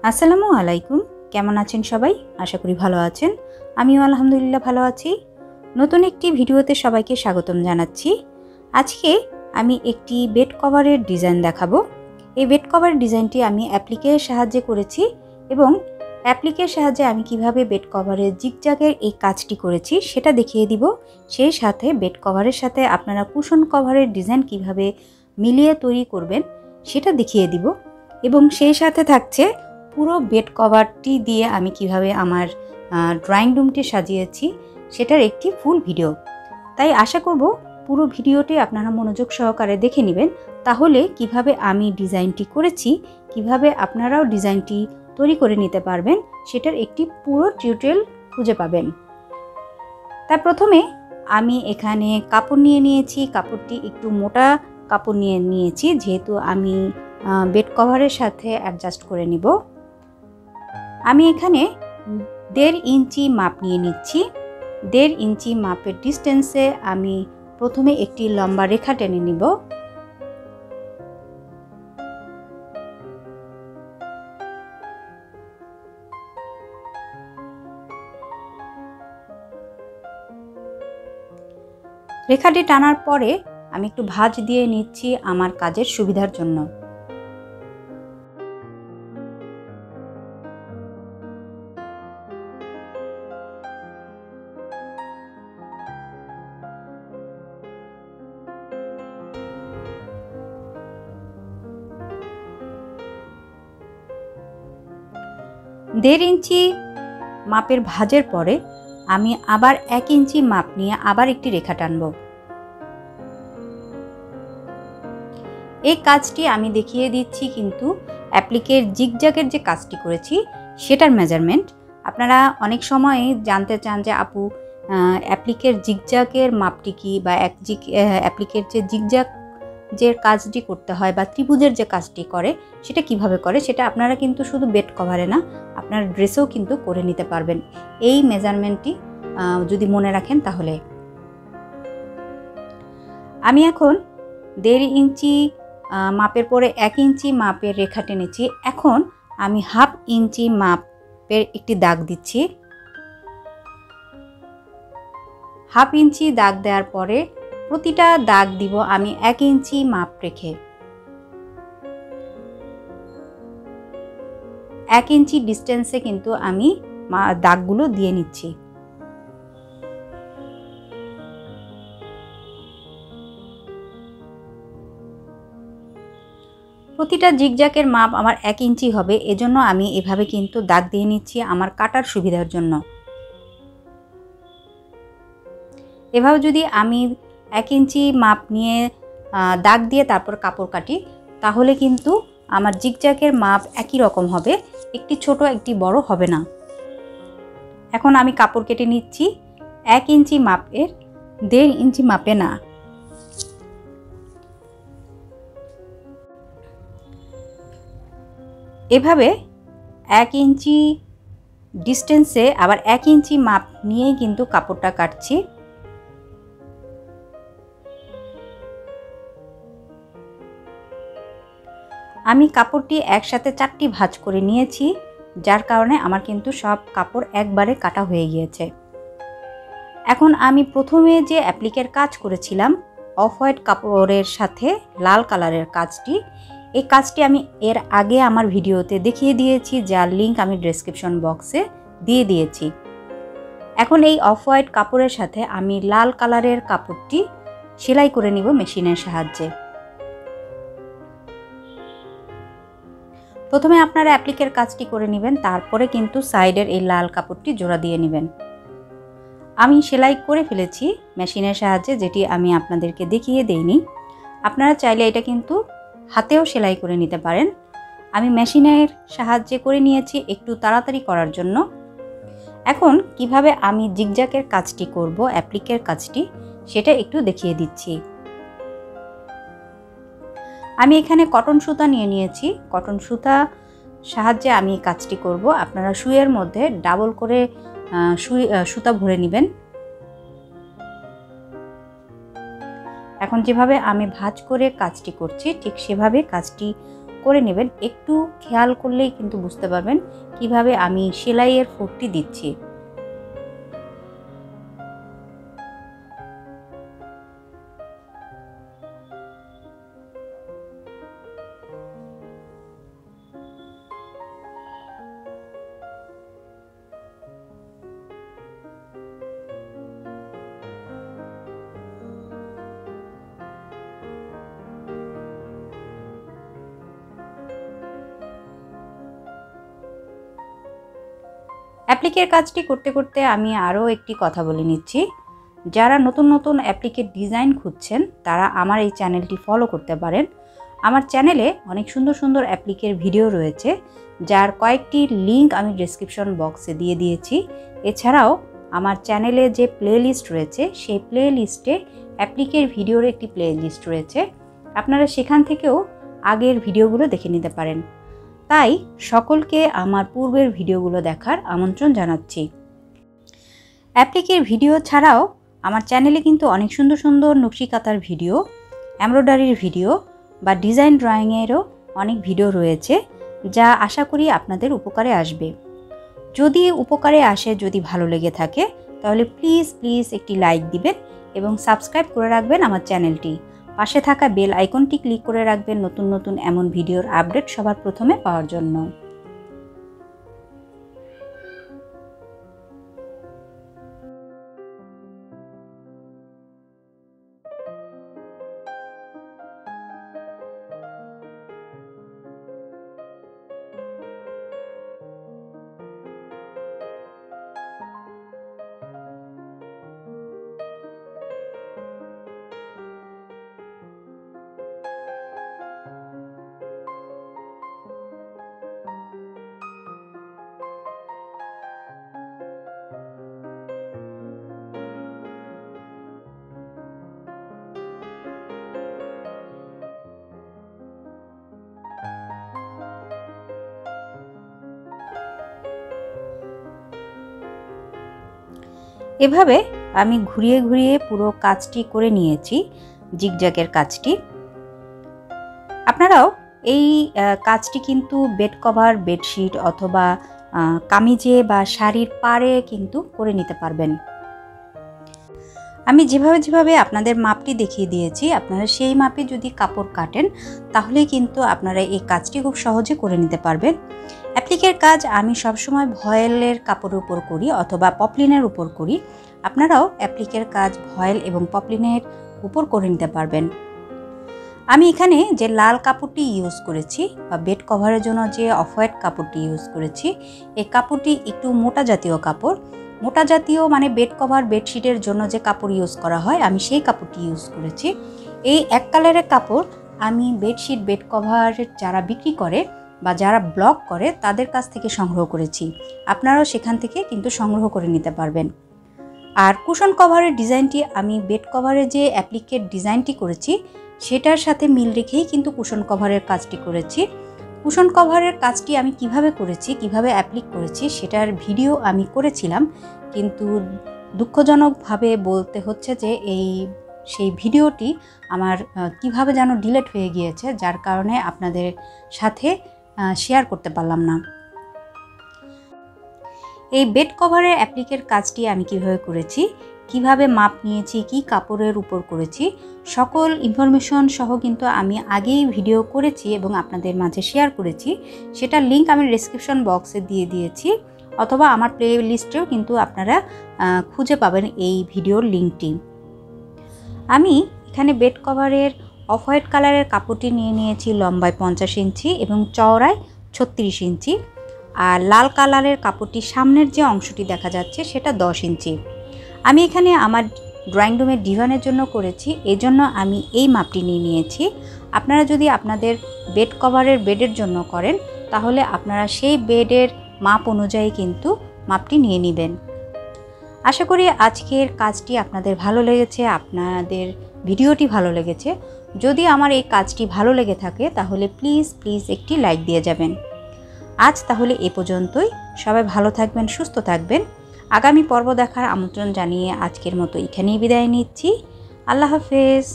আসসালামু আলাইকুম। কেমন আছেন সবাই? আশা করি ভালো আছেন। আমিও আলহামদুলিল্লাহ ভালো আছি। নতুন একটি ভিডিওতে সবাইকে স্বাগতম জানাচ্ছি। আজকে আমি একটি বেড কভারের ডিজাইন দেখাবো। এই বেড কভার ডিজাইনটি আমি অ্যাপ্লিকের সাহায্যে করেছি এবং অ্যাপ্লিকের সাহায্যে আমি কিভাবে বেড কভারের জিগজ্যাগের এই কাজটি করেছি সেটা দেখিয়ে দিব। সেই সাথে বেড কভারের সাথে আপনারা কুশন কভারের ডিজাইন কিভাবে মিলিয়ে তৈরি করবেন সেটা দেখিয়ে দিব এবং সেই সাথে থাকছে পুরো বেড কভারটি দিয়ে আমি কিভাবে আমার ড্রয়িং রুমটি সাজিয়েছি সেটার একটি ফুল ভিডিও। তাই আশা করব পুরো ভিডিওটি আপনারা মনোযোগ সহকারে দেখে নেবেন, তাহলে কিভাবে আমি ডিজাইনটি করেছি, কিভাবে আপনারাও ডিজাইনটি তৈরি করে নিতে পারবেন সেটার একটি পুরো টিউটোরিয়াল খুঁজে পাবেন। তাই প্রথমে আমি এখানে কাপড় নিয়ে নিয়েছি। কাপড়টি একটু মোটা কাপড় নিয়ে নিয়েছি, যেহেতু আমি বেড কভারের সাথে অ্যাডজাস্ট করে নিব। আমি এখানে 1.5 ইঞ্চি মাপ নিয়ে নিচ্ছি। 1.5 ইঞ্চি মাপের ডিস্টেন্সে আমি প্রথমে একটি লম্বা রেখা টেনে নিব। রেখাটি টানার পরে আমি একটু ভাঁজ দিয়ে নিচ্ছি আমার কাজের সুবিধার জন্য। দেড় ইঞ্চি মাপের ভাঁজের পরে আমি আবার 1 ইঞ্চি মাপ নিয়ে আবার একটি রেখা টানব। এই কাজটি আমি দেখিয়ে দিচ্ছি কিন্তু অ্যাপ্লিকের জিগজ্যাগের যে কাজটি করেছি সেটার মেজারমেন্ট। আপনারা অনেক সময় জানতে চান যে আপু অ্যাপ্লিকের জিগজ্যাগের মাপটি কি, বা অ্যাপ্লিকের যে জিগজ্যাগ যে কাজটি করতে হয় বা ত্রিভুজের যে কাজটি করে সেটা কিভাবে করে। সেটা আপনারা কিন্তু শুধু বেড কভারে না, আপনার ড্রেসেও কিন্তু করে নিতে পারবেন এই মেজারমেন্টটি যদি মনে রাখেন। তাহলে আমি এখন 1.5 ইঞ্চি মাপের পরে 1 ইঞ্চি মাপের রেখা টেনেছি। এখন আমি 1/2 ইঞ্চি মাপের একটি দাগ দিচ্ছি। 1/2 ইঞ্চি দাগ দেওয়ার পরে প্রতিটা দাগ দিব আমি 1 ইঞ্চি মাপ রেখে। 1 ইঞ্চি ডিস্টেন্সে কিন্তু আমি দাগগুলো দিয়ে নিচ্ছি। প্রতিটা জিগজ্যাগের মাপ আমার 1 ইঞ্চি হবে, এজন্য আমি এভাবে কিন্তু দাগ দিয়ে নিচ্ছি আমার কাটার সুবিধার জন্য। এভাবে যদি আমি 1 ইঞ্চি মাপ নিয়ে দাগ দিয়ে তারপর কাপড় কাটি তাহলে কিন্তু আমার জিগজ্যাগের মাপ একই রকম হবে, একটি ছোট একটি বড় হবে না। এখন আমি কাপড় কেটে নিচ্ছি 1 ইঞ্চি মাপের, 1.5 ইঞ্চি মাপে না। এভাবে 1 ইঞ্চি ডিস্টেন্সে আবার 1 ইঞ্চি মাপ নিয়েই কিন্তু কাপড়টা কাটছি। আমি কাপড়টি একসাথে 4টি ভাঁজ করে নিয়েছি, যার কারণে আমার কিন্তু সব কাপড় একবারে কাটা হয়ে গিয়েছে। এখন আমি প্রথমে যে অ্যাপ্লিকের কাজ করেছিলাম অফ হোয়াইট কাপড়ের সাথে লাল কালারের কাজটি, এই কাজটি আমি এর আগে আমার ভিডিওতে দেখিয়ে দিয়েছি, যার লিংক আমি ডেসক্রিপশন বক্সে দিয়ে দিয়েছি। এখন এই অফ হোয়াইট কাপড়ের সাথে আমি লাল কালারের কাপড়টি সেলাই করে নিব মেশিনের সাহায্যে। প্রথমে আপনারা অ্যাপ্লিকের কাজটি করে নেবেন, তারপরে কিন্তু সাইডের এই লাল কাপড়টি জোড়া দিয়ে নেবেন। আমি সেলাই করে ফেলেছি মেশিনের সাহায্যে, যেটি আমি আপনাদেরকে দেখিয়ে দেইনি। আপনারা চাইলে এটা কিন্তু হাতেও সেলাই করে নিতে পারেন। আমি মেশিনের সাহায্যে করে নিয়েছি একটু তাড়াতাড়ি করার জন্য। এখন কিভাবে আমি জিগজ্যাগের কাজটি করব, অ্যাপ্লিকের কাজটি, সেটা একটু দেখিয়ে দিচ্ছি। আমি এখানে কটন সুতা নিয়ে নিয়েছি। কটন সুতা সাহায্যে আমি এই কাজটি করব। আপনারা সুইয়ের মধ্যে ডাবল করে সুতা ভরে নেবেন। এখন যেভাবে আমি ভাঁজ করে কাজটি করছি ঠিক সেভাবে কাজটি করে নেবেন। একটু খেয়াল করলেই কিন্তু বুঝতে পারবেন কিভাবে আমি সেলাইয়ের ফোঁটটি দিচ্ছি। অ্যাপ্লিকের কাজটি করতে করতে আমি আরও একটি কথা বলে নিচ্ছি। যারা নতুন নতুন অ্যাপ্লিকের ডিজাইন খুঁজছেন তারা আমার এই চ্যানেলটি ফলো করতে পারেন। আমার চ্যানেলে অনেক সুন্দর সুন্দর অ্যাপ্লিকের ভিডিও রয়েছে, যার কয়েকটি লিঙ্ক আমি ডেসক্রিপশন বক্সে দিয়ে দিয়েছি। এছাড়াও আমার চ্যানেলে যে প্লে লিস্ট রয়েছে সেই প্লে লিস্টে অ্যাপ্লিকের ভিডিওর একটি প্লে লিস্ট রয়েছে, আপনারা সেখান থেকেও আগের ভিডিওগুলো দেখে নিতে পারেন। তাই সকলকে আমার পূর্বের ভিডিওগুলো দেখার আমন্ত্রণ জানাচ্ছি। অ্যাপ্লিকের ভিডিও ছাড়াও আমার চ্যানেলে কিন্তু অনেক সুন্দর সুন্দর নকশি কাঁথার ভিডিও, এমব্রয়ডারির ভিডিও বা ডিজাইন ড্রয়িংয়েরও অনেক ভিডিও রয়েছে, যা আশা করি আপনাদের উপকারে আসবে। যদি উপকারে আসে, যদি ভালো লেগে থাকে, তাহলে প্লিজ একটি লাইক দিবেন এবং সাবস্ক্রাইব করে রাখবেন আমার চ্যানেলটি। পাশে থাকা বেল আইকনটি ক্লিক করে রাখবেন নতুন নতুন এমন ভিডিওর আপডেট সবার প্রথমে পাওয়ার জন্য। এভাবে আমি ঘুরিয়ে ঘুরিয়ে পুরো কাজটি করে নিয়েছি, জিগজ্যাগের কাজটি। আপনারাও এই কাজটি কিন্তু বেড কভার, বেডশিট অথবা কামিজে বা শাড়ির পাড়ে কিন্তু করে নিতে পারবেন। আমি যেভাবে আপনাদের মাপটি দেখিয়ে দিয়েছি, আপনারা সেই মাপে যদি কাপড় কাটেন তাহলে কিন্তু আপনারা এই কাজটি খুব সহজে করে নিতে পারবেন। অ্যাপ্লিকের কাজ আমি সবসময় ভয়েলের কাপড়ের উপর করি অথবা পপলিনের উপর করি। আপনারাও অ্যাপ্লিকের কাজ ভয়েল এবং পপলিনের উপর করে নিতে পারবেন। আমি এখানে যে লাল কাপড়টি ইউজ করেছি বা বেড কভারের জন্য যে অফ হোয়াইট কাপড়টি ইউজ করেছি, এই কাপড়টি একটু মোটা জাতীয় কাপড়। মোটা জাতীয় মানে বেড কভার, বেডশিটের জন্য যে কাপড় ইউজ করা হয়, আমি সেই কাপড়টি ইউজ করেছি। এই এক কালারের কাপড় আমি বেডশিট, বেড কভার যারা বিক্রি করে বা যারা ব্লক করে তাদের কাছ থেকে সংগ্রহ করেছি। আপনারাও সেখান থেকে কিন্তু সংগ্রহ করে নিতে পারবেন। আর কুশন কভারের ডিজাইনটি আমি বেড কভারের যে অ্যাপ্লিকের ডিজাইনটি করেছি সেটার সাথে মিল রেখেই কিন্তু কুশন কভারের কাজটি করেছি। কুশন কভারের কাজটি আমি কিভাবে করেছি, কিভাবে অ্যাপ্লিক করেছি সেটার ভিডিও আমি করেছিলাম, কিন্তু দুঃখজনকভাবে বলতে হচ্ছে যে সেই ভিডিওটি আমার কিভাবে যেন ডিলিট হয়ে গিয়েছে, যার কারণে আপনাদের সাথে শেয়ার করতে পারলাম না। এই বেড কভারের অ্যাপ্লিকের কাজটি আমি কিভাবে করেছি, কিভাবে মাপ নিয়েছি, কি কাপড়ের উপর করেছি, সকল ইনফরমেশন সহ কিন্তু আমি আগেই ভিডিও করেছি এবং আপনাদের মাঝে শেয়ার করেছি। সেটার লিঙ্ক আমি ডেসক্রিপশন বক্সে দিয়ে দিয়েছি, অথবা আমার প্লে লিস্টেও কিন্তু আপনারা খুঁজে পাবেন এই ভিডিওর লিঙ্কটি। আমি এখানে বেড কভারের অফ হোয়াইট কালারের কাপড়টি নিয়ে নিয়েছি লম্বায় 50 ইঞ্চি এবং চওড়ায় 36 ইঞ্চি। আর লাল কালারের কাপড়টি সামনের যে অংশটি দেখা যাচ্ছে সেটা 10 ইঞ্চি। আমি এখানে আমার ড্রয়িং রুমের ডিভানের জন্য করেছি, এজন্য আমি এই মাপটি নিয়ে নিয়েছি। আপনারা যদি আপনাদের বেড কভারের বেডের জন্য করেন তাহলে আপনারা সেই বেডের মাপ অনুযায়ী কিন্তু মাপটি নিয়ে নেবেন। আশা করি আজকের কাজটি আপনাদের ভালো লেগেছে, আপনাদের ভিডিওটি ভালো লেগেছে। যদি আমার এই কাজটি ভালো লেগে থাকে তাহলে প্লিজ একটি লাইক দিয়ে যাবেন। আজ তাহলে এ পর্যন্তই। সবাই ভালো থাকবেন, সুস্থ থাকবেন। আগামী পর্ব দেখার আমন্ত্রণ জানিয়ে আজকের মতো এখানেই বিদায় নিচ্ছি। আল্লাহ হাফেজ।